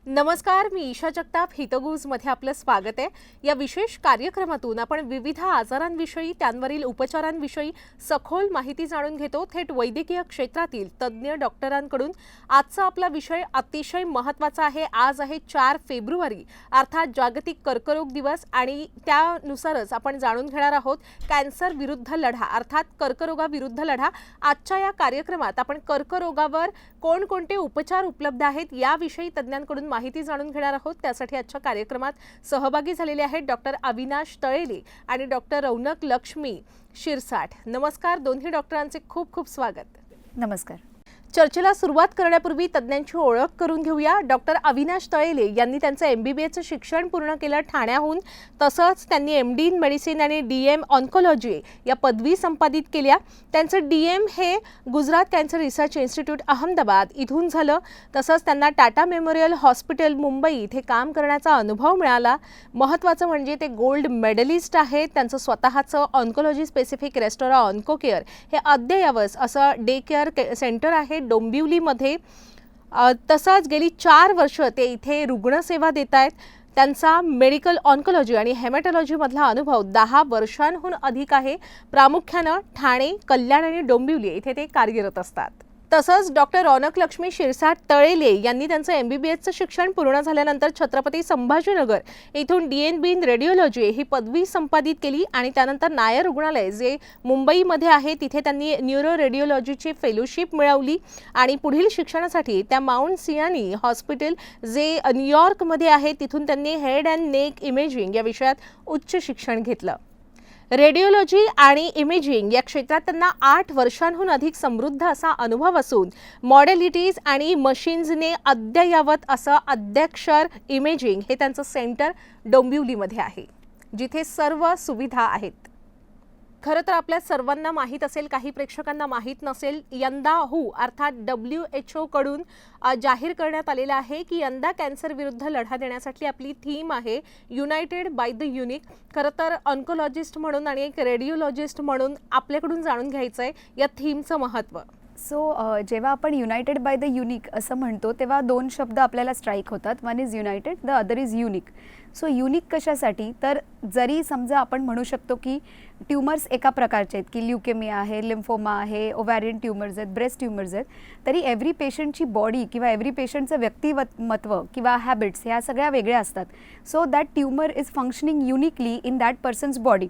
नमस्कार, मी ईशा जगताप. हितगुजमध्ये आपलं स्वागत आहे. या विशेष कार्यक्रमातून आपण विविध आजारांविषयी, त्यांवरील उपचारांविषयी सखोल माहिती जाणून घेतो, थेट वैद्यकीय क्षेत्रातील तज्ज्ञ डॉक्टरांकडून. आजचा आपला विषय अतिशय महत्त्वाचा आहे. आज आहे 4 फेब्रुवारी, अर्थात जागतिक कर्करोग दिवस, आणि त्यानुसारच आपण जाणून घेणार आहोत कॅन्सर विरुद्ध लढा, अर्थात कर्करोगाविरुद्ध लढा. आजच्या या कार्यक्रमात आपण कर्करोगावर कोणकोणते उपचार उपलब्ध आहेत याविषयी तज्ज्ञांकडून माहिती जाणून घेणार आहोत. त्यासाठी आजच्या कार्यक्रमात सहभागी झालेले आहेत डॉक्टर अविनाश तळेले आणि डॉक्टर रौनक लक्ष्मी शिरसाठ. नमस्कार, दोन्ही डॉक्टरांचे खूप खूप स्वागत. नमस्कार. चर्चेला सुरुवात करण्यापूर्वी तज्ज्ञांची ओळख करून घेऊया. डॉक्टर अविनाश तळेले यांनी त्यांचं MBBAचं शिक्षण पूर्ण केलं ठाण्याहून. तसंच त्यांनी MD इन मेडिसिन आणि DM ऑन्कोलॉजी या पदवी संपादित केल्या. त्यांचं DM हे Gujarat cancer research institute Ahmedabad इथून झालं. तसंच त्यांना टाटा मेमोरियल हॉस्पिटल मुंबई इथे काम करण्याचा अनुभव मिळाला. महत्त्वाचं म्हणजे ते गोल्ड मेडलिस्ट आहेत. त्यांचं स्वतःचं ऑन्कोलॉजी स्पेसिफिक रेस्टॉरंट ऑन्कोकेअर हे अद्ययावत असं डे केअर सेंटर आहे डोंबिवलीमध्ये. तसंच गेली 4 वर्ष ते इथे रुग्णसेवा देत आहेत. त्यांचा मेडिकल ऑन्कोलॉजी आणि हेमॅटॉलॉजीमधला अनुभव 10 वर्षांहून अधिक आहे. प्रामुख्यानं ठाणे, कल्याण आणि डोंबिवली इथे ते कार्यरत असतात. तसंच डॉक्टर रौनक लक्ष्मी शिरसाठ तळेले यांनी त्यांचं MBBAचं शिक्षण पूर्ण झाल्यानंतर छत्रपती संभाजीनगर इथून DNB इन रेडिओलॉजी ही पदवी संपादित केली आणि त्यानंतर नायर रुग्णालय जे मुंबईमध्ये आहे तिथे त्यांनी न्यूरो रेडिओलॉजीची फेलोशिप मिळवली आणि पुढील शिक्षणासाठी त्या माउंट सियानी हॉस्पिटल जे न्यूयॉर्कमध्ये आहे तिथून त्यांनी हेड अँड नेक इमेजिंग या विषयात उच्च शिक्षण घेतलं. रेडिओलॉजी आणि इमेजिंग या क्षेत्रात त्यांना 8 वर्षांहून अधिक समृद्ध असा अनुभव असून मॉडेलिटीज आणि मशीन्सने अद्ययावत असं अद्याक्षर इमेजिंग हे त्यांचं सेंटर डोंबिवलीमध्ये आहे, जिथे सर्व सुविधा आहेत. खरं तर आपल्या सर्वांना माहीत असेल, काही प्रेक्षकांना माहीत नसेल, यंदा अर्थात WHO कडून जाहीर करण्यात आलेलं आहे की यंदा कॅन्सर विरुद्ध लढा देण्यासाठी आपली थीम आहे युनायटेड बाय द युनिक. खरं तर ऑन्कोलॉजिस्ट म्हणून आणि एक रेडिओलॉजिस्ट म्हणून आपल्याकडून जाणून घ्यायचं आहे या थीमचं महत्त्व. जेव्हा आपण युनायटेड बाय द युनिक असं म्हणतो तेव्हा 2 शब्द आपल्याला स्ट्राईक होतात. One is United, the other is unique. Unique कशासाठी, तर जरी समजा आपण म्हणू शकतो की ट्यूमर्स एका प्रकारचे आहेत की ल्युकेमिया आहे, लिम्फोमा आहे, ओव्हॅरियन ट्यूमर्स आहेत, ब्रेस्ट ट्यूमर्स आहेत, तरी एव्हरी पेशंटची बॉडी किंवा एव्हरी पेशंटचं व्यक्तिमत्व किंवा हॅबिट्स ह्या सगळ्या वेगळ्या असतात. So that tumour is functioning uniquely in that persons body.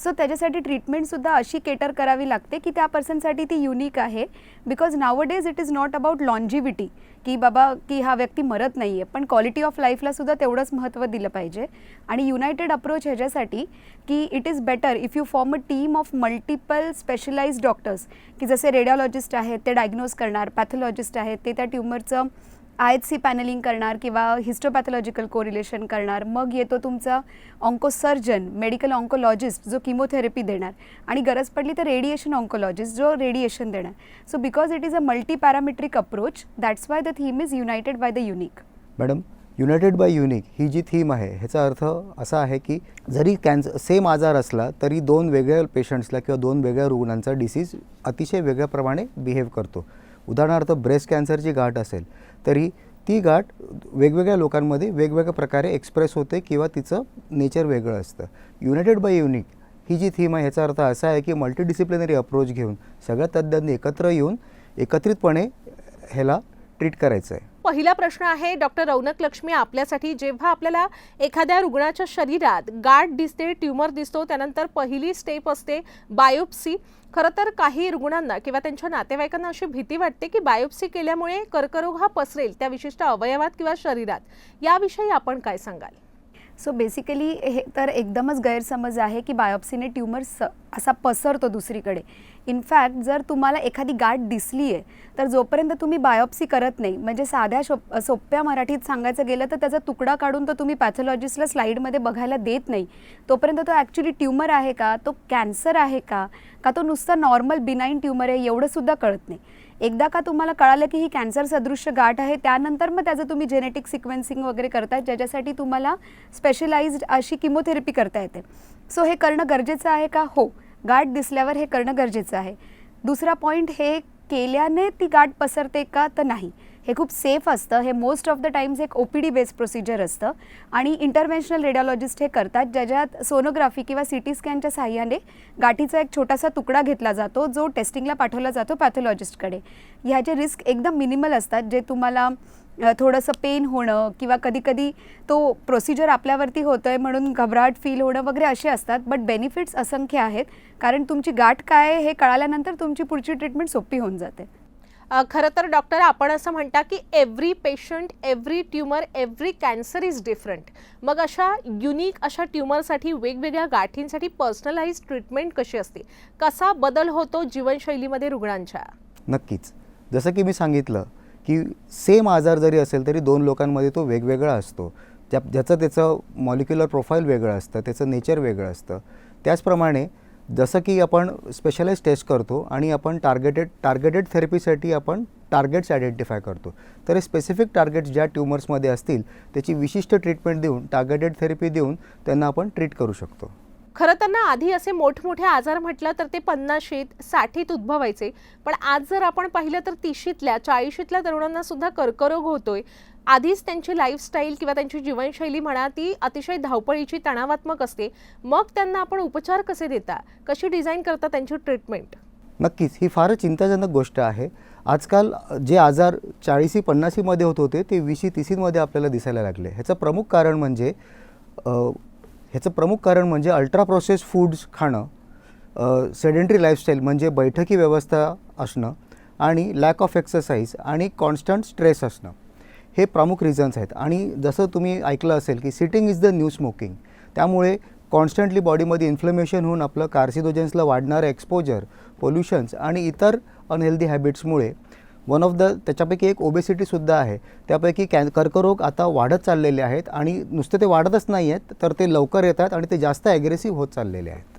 त्याच्यासाठी ट्रीटमेंटसुद्धा अशी केटर करावी लागते की त्या पर्सनसाठी ती युनिक आहे. Because nowadays it is not about longevity की बाबा की हा व्यक्ती मरत नाही आहे, पण क्वालिटी ऑफ लाईफला सुद्धा तेवढंच महत्त्व दिलं पाहिजे. आणि युनायटेड अप्रोच ह्याच्यासाठी की it is better if you form a team of multiple specialised doctors, की जसे रेडिओलॉजिस्ट आहेत ते डायग्नोज करणार, पॅथॉलॉजिस्ट आहेत ते त्या ट्यूमरचं IHC पॅनलिंग करणार किंवा हिस्टोपॅथॉलॉजिकल कोरिलेशन करणार. मग येतो तुमचा ऑन्कोसर्जन, मेडिकल ऑन्कोलॉजिस्ट जो किमोथेरपी देणार, आणि गरज पडली तर रेडिएशन ऑन्कोलॉजिस्ट जो रेडिएशन देणार. Because it is a multi parametric approach, that's why the theme is united by the unique. Madam, united by unique ही जी थीम आहे ह्याचा अर्थ असा आहे की जरी सेम आजार असला तरी 2 वेगळ्या पेशंट्सला किंवा 2 वेगळ्या रुग्णांचा डिसीज अतिशय वेगळ्याप्रमाणे बिहेव करतो. उदाहरणार्थ ब्रेस्ट कॅन्सरची गाठ असेल तरी ती गाठ वेगवेगळ्या लोकांमध्ये वेगवेगळ्या प्रकारे एक्सप्रेस होते किंवा तिचं नेचर वेगळं असतं. युनायटेड बाय युनिक ही जी थीम आहे ह्याचा अर्थ असा आहे की मल्टीडिसिप्लिनरी अप्रोच घेऊन सगळ्या तज्ज्ञांनी एकत्र येऊन एकत्रितपणे ह्याला ट्रीट करायचं आहे. पहिला प्रश्न आहे डॉक्टर रौनक लक्ष्मी आपल्यासाठी. जेव्हा आपल्याला एखाद्या रुग्णाच्या शरीरात गाठ दिसते, ट्यूमर दिसतो, त्यानंतर पहिली स्टेप असते बायोप्सी. खरं तर काही रुग्णांना किंवा त्यांच्या नातेवाईकांना अशी भीती वाटते की बायोप्सी केल्यामुळे कर्करोग हा पसरेल त्या विशिष्ट अवयवात किंवा शरीरात. याविषयी आपण काय सांगाल? बेसिकली हे तर एकदमच गैरसमज आहे की बायोप्सीने ट्यूमर असा पसरतो दुसरीकडे. इनफॅक्ट जर तुम्हाला एखादी गाठ दिसली आहे तर जोपर्यंत तुम्ही बायोप्सी करत नाही, म्हणजे साध्या सोप्या मराठीत सांगायचं गेलं तर त्याचा तुकडा काढून तो तुम्ही पॅथॉलॉजिस्टला स्लाईडमध्ये बघायला देत नाही, तोपर्यंत तो ॲक्च्युली ट्यूमर आहे का, तो कॅन्सर आहे का तो नुसता नॉर्मल बिनाईन ट्यूमर आहे एवढंसुद्धा कळत नाही. एकदा का तुम्हाला कळालं की ही कॅन्सर सदृश्य गाठ आहे, त्यानंतर मग त्याचं तुम्ही जेनेटिक सिक्वेन्सिंग वगैरे करताय, ज्याच्यासाठी तुम्हाला स्पेशलाइज्ड अशी किमोथेरपी करता येते. हे करणं गरजेचं आहे का? हो, गाठ दिसल्यावर हे करणं गरजेचं आहे. दुसरा पॉईंट, हे केल्याने ती गाठ पसरते का तर नाही, हे खूप सेफ असतं. हे मोस्ट ऑफ द टाइम्स एक OPD बेस्ड प्रोसिजर असतं आणि इंटरव्हेन्शनल रेडिओलॉजिस्ट हे करतात, ज्याच्यात सोनोग्राफी किंवा CT स्कॅनच्या साहाय्याने गाठीचा एक छोटासा तुकडा घेतला जातो, जो टेस्टिंगला पाठवला जातो पॅथॉलॉजिस्टकडे. ह्याचे रिस्क एकदम मिनिमल असतात, जे तुम्हाला थोडंसं पेन होणं किंवा कधीकधी तो प्रोसिजर आपल्यावरती होतोय म्हणून घबराट फील होणं वगैरे असे असतात. बट बेनिफिट्स असंख्य आहेत, कारण तुमची गाठ काय आहे हे कळाल्यानंतर तुमची पुढची ट्रीटमेंट सोपी होऊन जाते. खरं तर डॉक्टर, आपण असं म्हणता की every patient, every tumour, every cancer is different. मग अशा युनिक अशा ट्यूमरसाठी, वेगवेगळ्या गाठींसाठी पर्सनलाइज ट्रीटमेंट कशी असते? कसा बदल होतो जीवनशैलीमध्ये रुग्णांच्या? नक्कीच. जसं की मी सांगितलं की सेम आजार जरी असेल तरी दोन लोकांमध्ये तो वेगवेगळा असतो. ज्याचं त्याचं मॉलिक्युलर प्रोफाईल वेगळं असतं, त्याचं नेचर वेगळं असतं. त्याचप्रमाणे जसं की आपण स्पेशलाइज टेस्ट करतो आणि आपण टार्गेटेड थेरपीसाठी आपण टार्गेट्स आयडेंटिफाय करतो. तर हे स्पेसिफिक टार्गेट्स ज्या ट्यूमर्समध्ये असतील त्याची विशिष्ट ट्रीटमेंट देऊन, टार्गेटेड थेरपी देऊन त्यांना आपण ट्रीट करू शकतो. खरं तर ना, आधी असे मोठमोठे आजार म्हटलं तर ते 50शीत 60त उद्भवायचे, पण आज जर आपण पाहिलं तर 30शीतल्या 40शीतल्या तरुणांना सुद्धा कर्करोग होतोय. आधीच त्यांची लाईफस्टाईल किंवा त्यांची जीवनशैली म्हणा ती अतिशय धावपळीची, तणावात्मक असते. मग त्यांना आपण उपचार कसे देता, कशी डिझाईन करता त्यांची ट्रीटमेंट? नक्कीच, ही फारच चिंताजनक गोष्ट आहे. आजकाल जे आजार 40-50मध्ये होत होते ते 20-30मध्ये आपल्याला दिसायला लागले. ह्याचं प्रमुख कारण म्हणजे अल्ट्रा प्रोसेस फूड्स खाणं, सेडेंटरी लाईफस्टाईल म्हणजे बैठकी व्यवस्था असणं आणि लॅक ऑफ एक्सरसाइज आणि कॉन्स्टंट स्ट्रेस असणं, हे प्रमुख रिझन्स आहेत. आणि जसं तुम्ही ऐकलं असेल की sitting is the new smoking, त्यामुळे कॉन्स्टंटली बॉडीमध्ये इन्फ्लेमेशन होऊन आपलं कार्सिनोजेन्सला वाढणारं एक्सपोजर, पोल्युशन्स आणि इतर अनहेल्दी हॅबिट्समुळे त्याच्यापैकी एक ओबेसिटीसुद्धा आहे. त्यापैकी कर्करोग आता वाढत चाललेले आहेत आणि नुसते ते वाढतच नाही आहेत तर ते लवकर येतात आणि ते जास्त ॲग्रेसिव्ह होत चाललेले आहेत.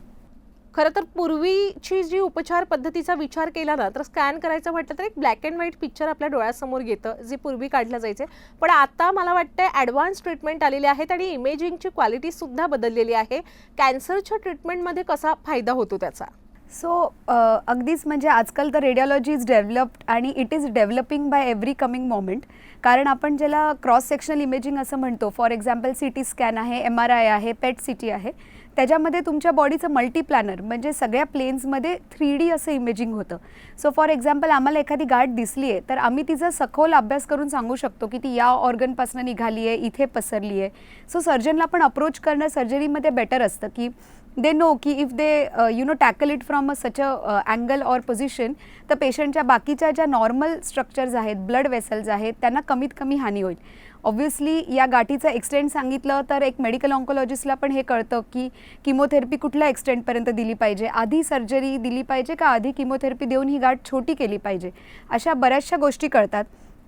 खरं तर पूर्वीची जी उपचार पद्धतीचा विचार केला ना, तर स्कॅन करायचं म्हटलं तर एक ब्लॅक अँड व्हाईट पिक्चर आपल्या डोळ्यासमोर येतं, जे पूर्वी काढलं जायचे. पण आता मला वाटतं ॲडव्हान्स ट्रीटमेंट आलेले आहेत आणि इमेजिंगची क्वालिटीसुद्धा बदललेली आहे. कॅन्सरच्या ट्रीटमेंटमध्ये कसा फायदा होतो त्याचा? सो अगदीच म्हणजे आजकाल तर रेडिओलॉजी इज डेव्हलप्ड आणि it is developing by every coming moment. कारण आपण ज्याला क्रॉस सेक्शनल इमेजिंग असं म्हणतो, फॉर एक्झाम्पल CT स्कॅन आहे, MRI आहे, PET CT आहे, त्याच्यामध्ये तुमच्या बॉडीचं मल्टीप्लॅनर म्हणजे सगळ्या प्लेन्समध्ये 3D असं इमेजिंग होतं. सो फॉर एक्झाम्पल आम्हाला एखादी गाठ दिसली आहे तर आम्ही तिचा सखोल अभ्यास करून सांगू शकतो की ती या ऑर्गनपासून निघाली आहे, इथे पसरली आहे. सो सर्जनला पण अप्रोच करणं सर्जरीमध्ये बेटर असतं की दे नो की if they tackle it from such a angle or position, तर पेशंटच्या बाकीच्या ज्या नॉर्मल स्ट्रक्चर्स आहेत, ब्लड वेसल्स आहेत, त्यांना कमीत कमी हानी होईल. ऑब्व्हियसली या गाठीचं एक्सटेंट सांगितलं तर एक मेडिकल ऑन्कोलॉजिस्टला पण हे कळतं की किमोथेरपी कुठल्या एक्सटेंटपर्यंत दिली पाहिजे, आधी सर्जरी दिली पाहिजे का आधी किमोथेरपी देऊन ही गाठ छोटी केली पाहिजे, अशा बऱ्याचशा गोष्टी कळतात.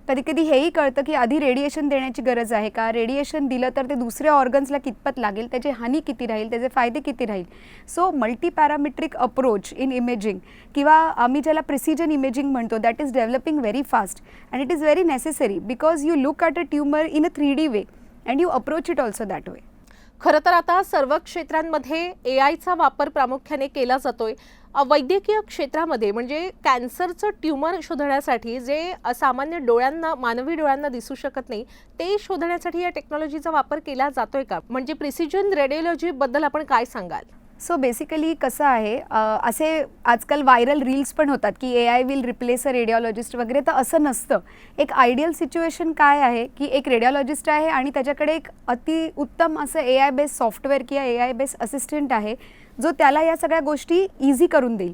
कधी कधी हेही कळतं की आधी रेडिएशन देण्याची गरज आहे का, रेडिएशन दिलं तर ते दुसऱ्या ऑर्गन्सला कितपत लागेल, त्याची हानी किती राहील, त्याचे फायदे किती राहील. So multi parametric approach in imaging किंवा आम्ही ज्याला प्रिसिजन इमेजिंग म्हणतो, that is developing very fast and it is very necessary because you look at a tumour in a 3D way and you approach it also that way. खरं तर आता सर्व क्षेत्रांमध्ये AIचा वापर प्रामुख्याने केला जातोय. वैद्यकीय क्षेत्रामध्ये म्हणजे कॅन्सरचं ट्यूमर शोधण्यासाठी जे सामान्य डोळ्यांना, मानवी डोळ्यांना दिसू शकत नाही, ते शोधण्यासाठी या टेक्नॉलॉजीचा वापर केला जातोय का? म्हणजे प्रिसिजन रेडिओलॉजीबद्दल आपण काय सांगाल? सो बेसिकली कसं आहे, असे आजकाल व्हायरल रील्स पण होतात की AI will replace a radiologist वगैरे, तर असं नसतं. एक आयडियल सिच्युएशन काय आहे की एक रेडिओलॉजिस्ट आहे आणि त्याच्याकडे एक अतिउत्तम असं AI बेस्ड सॉफ्टवेअर किंवा AI बेस्ड असिस्टंट आहे जो त्याला या सगळ्या गोष्टी इझी करून देईल.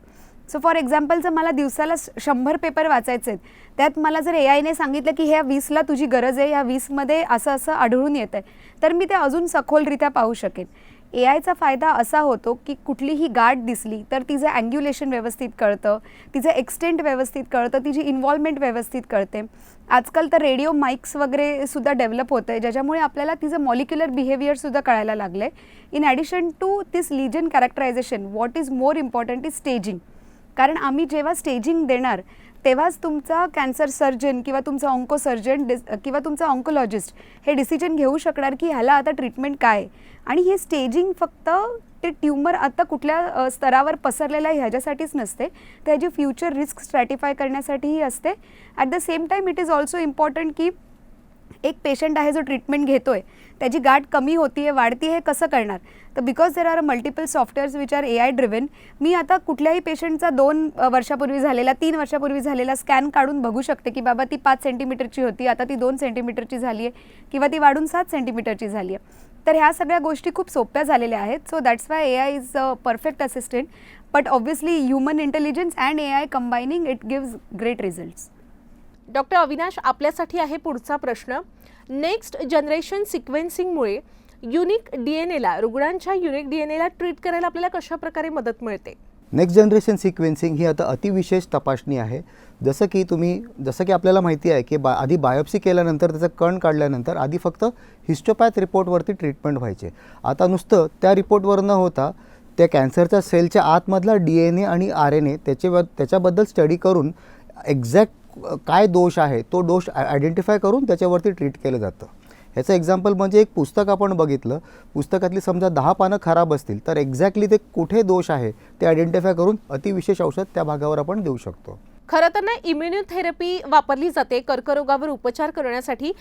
सो फॉर एक्झाम्पल जर मला दिवसाला 100 पेपर वाचायचे आहेत, त्यात मला जर AIने सांगितलं की ह्या 20ला तुझी गरज आहे, ह्या 20मध्ये असं असं आढळून येतं आहे, तर मी ते अजून सखोलरित्या पाहू शकेन. AIचा फायदा असा होतो की कुठलीही गाठ दिसली तर तिचं अँग्युलेशन व्यवस्थित कळतं, तिचं एक्सटेंट व्यवस्थित कळतं, तिची इन्व्हॉल्वमेंट व्यवस्थित कळते. आजकाल तर रेडिओ माइक्स वगैरे सुद्धा डेव्हलप होतं आहे, ज्याच्यामुळे आपल्याला तिचं मॉलिक्युलर बिहेवियरसुद्धा कळायला लागलं आहे. In addition to this lesion characterization, what is more important is staging. कारण आम्ही जेव्हा स्टेजिंग देणार तेव्हाच तुमचा कॅन्सर सर्जन किंवा तुमचा ऑन्को सर्जन किंवा तुमचा ऑन्कोलॉजिस्ट हे डिसिजन घेऊ शकणार की ह्याला आता ट्रीटमेंट काय आहे. आणि हे स्टेजिंग फक्त ते ट्यूमर आता कुठल्या स्तरावर पसरलेलं आहे ह्याच्यासाठीच नसते, त्याची फ्युचर रिस्क स्ट्रॅटिफाय करण्यासाठीही असते. At the same time it is also important की एक पेशंट आहे जो ट्रीटमेंट घेतोय, त्याची गाठ कमी होतीये वाढती हे कसं करणार. तर because there are multiple softwares which are AI driven, मी आता कुठल्याही पेशंटचा 2 वर्षापूर्वी झालेला 3 वर्षापूर्वी झालेला स्कॅन काढून बघू शकते की बाबा ती 5 सेंटीमीटरची होती, आता ती 2 सेंटीमीटरची झाली आहे किंवा ती वाढून 7 सेंटीमीटरची झाली आहे. तर ह्या सगळ्या गोष्टी खूप सोप्या झालेल्या आहेत. So that's why AI is a perfect assistant, but obviously human intelligence and AI combining it gives great results. Doctor Avinash, आपल्यासाठी आहे पुढचा प्रश्न. नेक्स्ट जनरेशन सिक्वेन्सिंगमुळे युनिक DNAला, रुग्णांच्या युनिक DNAला ट्रीट करायला आपल्याला कशा प्रकारे मदत मिळते? नेक्स्ट जनरेशन सिक्वेन्सिंग ही आता अतिविशेष तपासणी आहे. जसं की आपल्याला माहिती आहे की आधी बायोप्सी केल्यानंतर त्याचा कण काढल्यानंतर आधी फक्त हिस्टोपॅथ रिपोर्टवरती ट्रीटमेंट व्हायचे. आता नुसतं त्या रिपोर्टवर न होता त्या कॅन्सरच्या सेलच्या आतमधला DNA आणि RNA त्याच्याबद्दल स्टडी करून एक्झॅक्ट काय दोष आहे तो दोष आयडेंटिफाय करून त्याच्यावरती ट्रीट केलं जातं. ह्याचं एक्झाम्पल म्हणजे एक पुस्तक आपण बघितलं, पुस्तकातली समजा 10 पानं खराब असतील तर एक्झॅक्टली ते कुठे दोष आहे ते आयडेंटिफाय करून अतिविशेष औषध त्या भागावर आपण देऊ शकतो. खरं तर ना इम्युनोथेरपी वापरली जाते कर्करोगावर उपचार करण्यासाठी.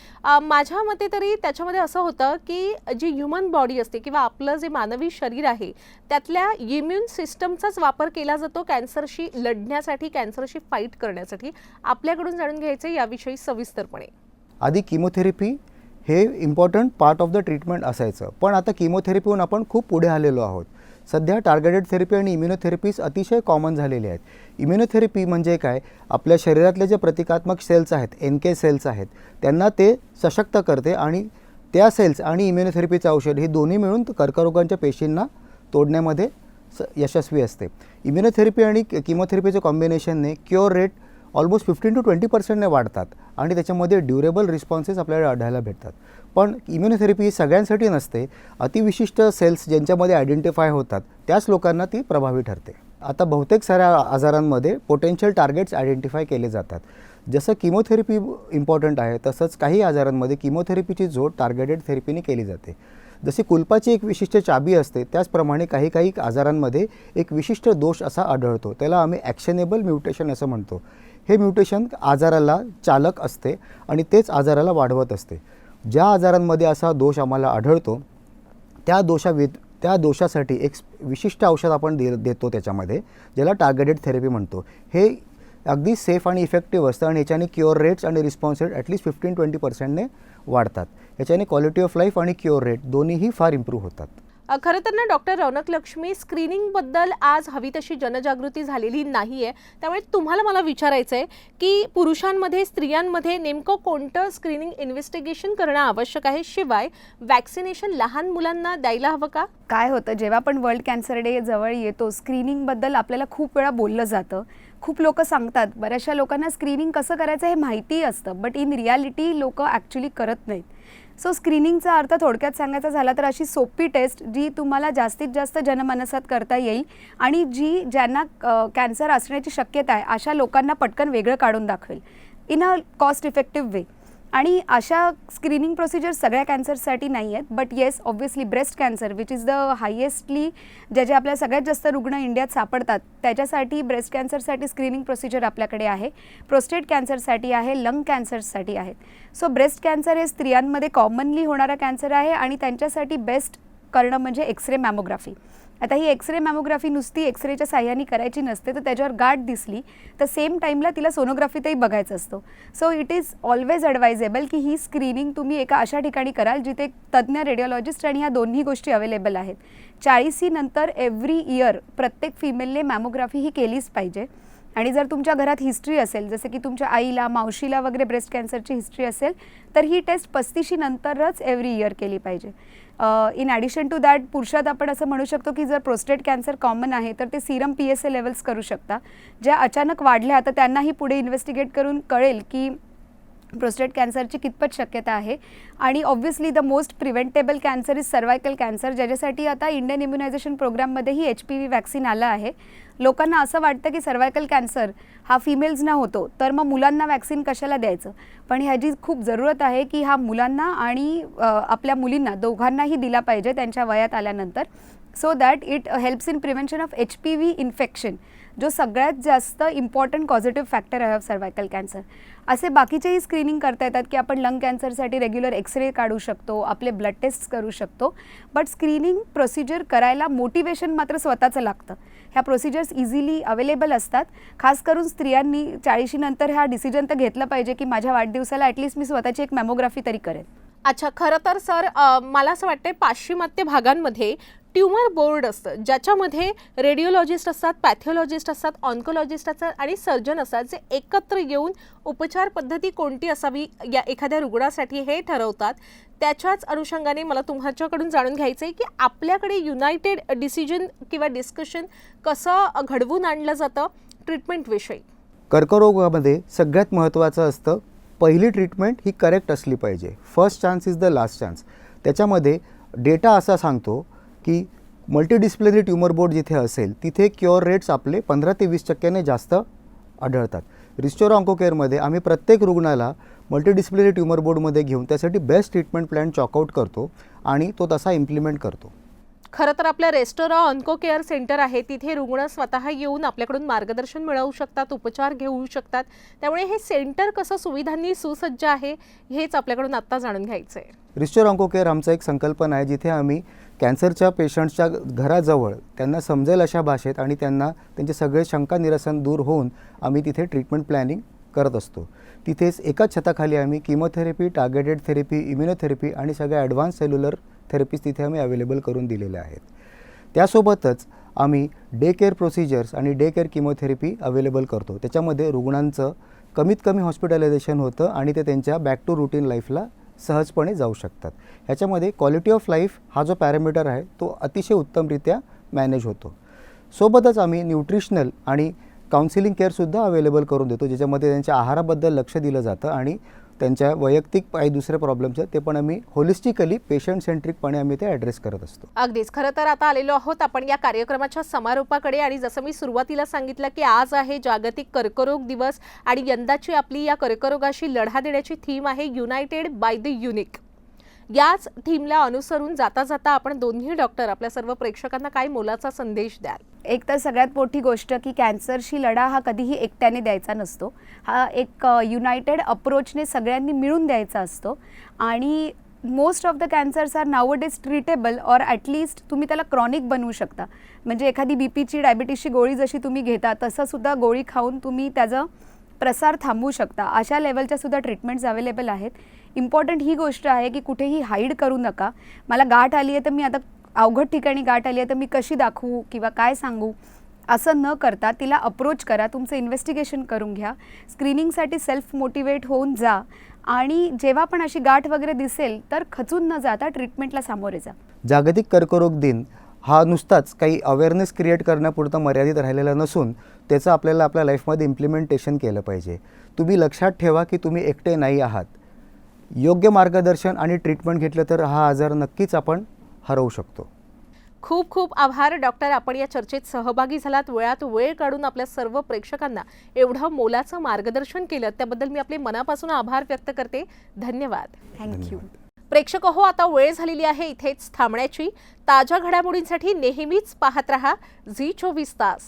माझ्या मते तरी त्याच्यामध्ये असं होतं की जी ह्युमन बॉडी असते किंवा आपलं जे मानवी शरीर आहे त्यातल्या इम्युन सिस्टमचाच वापर केला जातो कॅन्सरशी लढण्यासाठी, कॅन्सरशी फाईट करण्यासाठी. आपल्याकडून जाणून घ्यायचं याविषयी सविस्तरपणे. आधी किमोथेरपी हे important part of the treatment असायचं, पण आता किमोथेरपीहून आपण खूप पुढे आलेलो आहोत. सध्या टार्गेटेड थेरपी आणि इम्युनोथेरपीज अतिशय कॉमन झालेले आहेत. इम्युनोथेरपी म्हणजे काय, आपल्या शरीरातले जे प्रतिकात्मक सेल्स आहेत, NK सेल्स आहेत, त्यांना ते सशक्त करते आणि त्या सेल्स आणि इम्युनोथेरपीचं औषध हे दोन्ही मिळून कर्करोगांच्या पेशींना तोडण्यामध्ये यशस्वी असते. इम्युनोथेरपी आणि किमोथेरपीच्या कॉम्बिनेशनने क्युअर रेट ऑलमोस्ट 15 to 20% वाढतात आणि त्याच्यामध्ये ड्युरेबल रिस्पॉन्सेस आपल्याला आढळायला भेटतात. पण इम्युनोथेरपी ही सगळ्यांसाठी नसते. अतिविशिष्ट सेल्स ज्यांच्यामध्ये आयडेंटिफाय होतात त्याच लोकांना ती प्रभावी ठरते. आता बहुतेक साऱ्या आजारांमध्ये पोटेन्शियल टार्गेट्स आयडेंटिफाय केले जातात. जसं किमोथेरपी इम्पॉर्टंट आहे तसंच काही आजारांमध्ये किमोथेरपीची जोड टार्गेटेड थेरपीने केली जाते. जशी कुलपाची एक विशिष्ट चाबी असते त्याचप्रमाणे काही आजारांमध्ये एक विशिष्ट दोष असा आढळतो, त्याला आम्ही ॲक्शनेबल म्युटेशन असं म्हणतो. हे म्युटेशन आजाराला चालक असते आणि तेच आजाराला वाढवत असते. ज्या आजारांमध्ये असा दोष आम्हाला आढळतो त्या दोषासाठी एक विशिष्ट औषध आपण देतो त्याच्यामध्ये, ज्याला टार्गेटेड थेरपी म्हणतो. हे अगदी सेफ आणि इफेक्टिव्ह असतं आणि याच्याने क्युअर रेट्स आणि रिस्पॉन्स रेट ॲटलीस्ट 15-20% वाढतात. याच्याने क्वालिटी ऑफ लाईफ आणि क्युअर रेट दोन्हीही फार इम्प्रूव्ह होतात. खरं तर ना डॉक्टर रौनक लक्ष्मी, स्क्रीनिंगबद्दल आज हवी तशी जनजागृती झालेली नाही आहे. त्यामुळे तुम्हाला मला विचारायचं आहे की पुरुषांमध्ये स्त्रियांमध्ये नेमकं कोणतं स्क्रीनिंग इन्व्हेस्टिगेशन करणं आवश्यक आहे, शिवाय वॅक्सिनेशन लहान मुलांना द्यायला हवं का? काय होतं, जेव्हा पण वर्ल्ड कॅन्सर डे जवळ येतो, स्क्रीनिंगबद्दल आपल्याला खूप वेळा बोललं जातं. खूप लोक सांगतात, बऱ्याचशा लोकांना स्क्रीनिंग कसं करायचं हे माहिती असतं, बट इन रियालिटी लोक ॲक्च्युली करत नाहीत. सो स्क्रीनिंगचा अर्थ थोडक्यात सांगायचा झाला तर अशी सोपी टेस्ट जी तुम्हाला जास्तीत जास्त जनमानसात करता येईल आणि ज्यांना कॅन्सर असण्याची शक्यता आहे अशा लोकांना पटकन वेगळं काढून दाखवेल in a cost effective way. आणि अशा स्क्रीनिंग प्रोसिजर सगळ्या कॅन्सरसाठी नाही आहेत, but yes obviously breast cancer which is the highestly जे आपल्या सगळ्यात जास्त रुग्ण इंडियात सापडतात त्याच्यासाठी ब्रेस्ट कॅन्सरसाठी स्क्रीनिंग प्रोसिजर आपल्याकडे आहे, प्रोस्टेट कॅन्सरसाठी आहे, लंग कॅन्सरसाठी आहेत. सो ब्रेस्ट कॅन्सर हे स्त्रियांमध्ये कॉमनली होणारा कॅन्सर आहे आणि त्यांच्यासाठी बेस्ट करणं म्हणजे एक्सरे मॅमोग्राफी. आता ही एक्सरे मॅमोग्राफी नुसती एक्सरेच्या साह्याने करायची नसते, तर त्याच्यावर गाठ दिसली तर सेम टाईमला तिला सोनोग्राफीतही बघायचं असतो. So it is always advisable की ही स्क्रीनिंग तुम्ही एका अशा ठिकाणी कराल जिथे तज्ज्ञ रेडिओलॉजिस्ट आणि ह्या दोन्ही गोष्टी अवेलेबल आहेत. 40 नंतर एव्हरी इयर प्रत्येक फिमेलने मॅमोग्राफी ही केलीच पाहिजे. आणि जर तुमच्या घरात हिस्ट्री असेल, जसं की तुमच्या आईला, मावशीला वगैरे ब्रेस्ट कॅन्सरची हिस्ट्री असेल, तर ही टेस्ट 35 नंतरच एव्हरी इयर केली पाहिजे. इन ॲडिशन टू दॅट पुरुषात आपण असं म्हणू शकतो की जर प्रोस्टेट कॅन्सर कॉमन आहे तर ते सिरम PSA लेवल्स करू शकता. ज्या अचानक वाढल्या तर त्यांनाही पुढे इन्व्हेस्टिगेट करून कळेल की प्रोस्टेट कॅन्सरची कितपत शक्यता आहे. आणि obviously the most preventable cancer is cervical cancer, ज्याच्यासाठी आता इंडियन इम्युनायझेशन प्रोग्राममध्येही HPV वॅक्सिन आलं आहे. लोकांना असं वाटतं की सर्वायकल कॅन्सर हा फिमेल्सना होतो तर मग मुलांना वॅक्सिन कशाला द्यायचं, पण ह्याची खूप जरूरत आहे की हा मुलांना आणि आपल्या मुलींना दोघांनाही दिला पाहिजे त्यांच्या वयात आल्यानंतर. So that it helps in prevention of HPV infection, जो सगळ्यात जास्त इम्पॉर्टंट पॉझिटिव्ह फॅक्टर आहे ऑफ सर्वायकल कॅन्सर. असे बाकीचेही स्क्रीनिंग करता येतात की आपण लंग कॅन्सरसाठी रेग्युलर एक्सरे काढू शकतो, आपले ब्लड टेस्ट करू शकतो, बट स्क्रीनिंग प्रोसिजर करायला मोटिवेशन मात्र स्वतःचं लागतं. ह्या प्रोसिजर्स इझिली अवेलेबल असतात. खास करून स्त्रियांनी 40 नंतर हा डिसिजन तर घेतला पाहिजे की माझ्या वाढदिवसाला ॲटलिस्ट मी स्वतःची एक मॅमोग्राफी तरी करेन. अच्छा, खरं तर सर मला असं वाटतं पाश्चिमात्य भागांमध्ये ट्यूमर बोर्ड असतं, ज्याच्यामध्ये रेडिओलॉजिस्ट असतात, पॅथॉलॉजिस्ट असतात, ऑन्कोलॉजिस्ट असतात आणि सर्जन असतात, जे एकत्र येऊन उपचार पद्धती कोणती असावी या एखाद्या रुग्णासाठी हे ठरवतात. त्याच्याच अनुषंगाने मला तुमच्याकडून जाणून घ्यायचं आहे की आपल्याकडे युनायटेड डिसिजन किंवा डिस्कशन कसं घडवून आणलं जातं ट्रीटमेंटविषयी. कर्करोगामध्ये सगळ्यात महत्त्वाचं असतं, पहिली ट्रीटमेंट ही करेक्ट असली पाहिजे. First chance is the last chance. त्याच्यामध्ये डेटा असा सांगतो की मल्टीडिस्प्लिनरी ट्यूमर बोर्ड जिथे असेल तिथे क्युअर रेट्स आपले 15 ते 20% जास्त आढळतात. रिस्टोर ऑन्कोकेअरमध्ये आम्ही प्रत्येक रुग्णाला मल्टीडिस्प्लिनरी ट्यूमर बोर्डमध्ये घेऊन त्यासाठी बेस्ट ट्रीटमेंट प्लॅन चॉकआउट करतो आणि तो तसा इम्प्लिमेंट करतो. खरं तर आपल्या रेस्टोरा ऑन्को केअर सेंटर आहे, तिथे रुग्ण स्वतः येऊन आपल्याकडून मार्गदर्शन मिळवू शकतात, उपचार घेऊ शकतात. त्यामुळे हे सेंटर कसं सुविधांनी सुसज्ज आहे हेच आपल्याकडून आत्ता जाणून घ्यायचं आहे. रिस्टोर ऑन्कोकेअर आमचा एक संकल्पना आहे जिथे आम्ही कॅन्सरच्या पेशंट्सच्या घराजवळ त्यांना समजेल अशा भाषेत आणि त्यांना त्यांचे सगळे शंका निरसन दूर होऊन आम्ही तिथे ट्रीटमेंट प्लॅनिंग करत असतो. तिथेच एकाच छताखाली आम्ही किमोथेरपी, टार्गेटेड थेरपी, इम्युनोथेरपी आणि सगळ्या ॲडव्हान्स सेल्युलर थेरपीज तिथे आम्ही अवेलेबल करून दिलेल्या आहेत. त्यासोबतच आम्ही डे केअर प्रोसिजर्स आणि डे केअर किमोथेरपी अवेलेबल करतो. त्याच्यामध्ये रुग्णांचं कमीत कमी हॉस्पिटलायझेशन होतं आणि ते त्यांच्या बॅक टू रुटीन लाईफला सहजपणे जाऊ शकतात. ह्याच्यामध्ये क्वालिटी ऑफ लाईफ हा जो पॅरामीटर आहे तो अतिशय उत्तमरित्या मॅनेज होतो. सोबतच आम्ही न्यूट्रिशनल आणि काउन्सिलिंग केअरसुद्धा अवेलेबल करून देतो, ज्याच्यामध्ये त्यांच्या आहाराबद्दल लक्ष दिलं जातं आणि त्यांच्या वैयक्तिक काही दुसरे प्रॉब्लेम्स आहेत ते पण आम्ही होलिस्टिकली पेशंट सेंट्रिकपणे आम्ही ते ॲड्रेस करत असतो. अगदीच. खरं तर आता आलेलो आहोत आपण या कार्यक्रमाच्या समारोपाकडे आणि जसं मी सुरुवातीला सांगितलं की आज आहे जागतिक कर्करोग दिवस आणि यंदाची आपली या कर्करोगाशी लढा देण्याची थीम आहे युनायटेड बाय द युनिक. याच थीमला अनुसरून जाता जाता आपण दोन्ही डॉक्टर आपल्या सर्व प्रेक्षकांना काय मोलाचा संदेश द्याल? एक तर सगळ्यात मोठी गोष्ट की कॅन्सरशी लढा हा कधीही एकट्याने द्यायचा नसतो. हा एक युनायटेड अप्रोचने सगळ्यांनी मिळून द्यायचा असतो. आणि most of the cancers are nowadays treatable or at least तुम्ही त्याला क्रॉनिक बनवू शकता. म्हणजे एखादी बीपीची, डायबिटीसची गोळी जशी तुम्ही घेता तसंसुद्धा गोळी खाऊन तुम्ही त्याचं प्रसार थांबवू शकता. अशा लेवलच्या सुद्धा ट्रीटमेंट्स अवेलेबल आहेत. इम्पॉर्टंट ही गोष्ट आहे की कुठेही हाईड करू नका. मला गाठ आली आहे तर मी आता अवघड ठिकाणी गाठ आली आहे तर मी कशी दाखवू किंवा काय सांगू असं न करता तिला अप्रोच करा. तुमचं इन्व्हेस्टिगेशन करून घ्या. स्क्रीनिंगसाठी सेल्फ मोटिवेट होऊन जा आणि जेव्हा पण अशी गाठ वगैरे दिसेल तर खचून न जाता ट्रीटमेंटला सामोरे जा. जागतिक कर्करोग दिन हा नुसताच काही अवेअरनेस क्रिएट करण्यापुरता मर्यादित राहिलेला नसून त्याचं आपल्याला आपल्या लाईफमध्ये इम्प्लिमेंटेशन केलं पाहिजे. तुम्ही लक्षात ठेवा की तुम्ही एकटे नाही आहात. योग्य मार्गदर्शन आणि ट्रीटमेंट घेतलं तर हा आजार नक्कीच आपण हरवू शकतो. खूप खूप आभार डॉक्टर, आपण या चर्चेत सहभागी झालात, वेळात वेळ काढून आपल्या सर्व प्रेक्षकांना एवढं मोलाचं मार्गदर्शन केलं त्याबद्दल मी आपले मनापासून आभार व्यक्त करते. धन्यवाद. थँक्यू. प्रेक्षक हो, आता वेळ झालेली आहे इथेच थांबण्याची. ताज्या घडामोडींसाठी नेहमीच पाहत रहा झी 24 तास.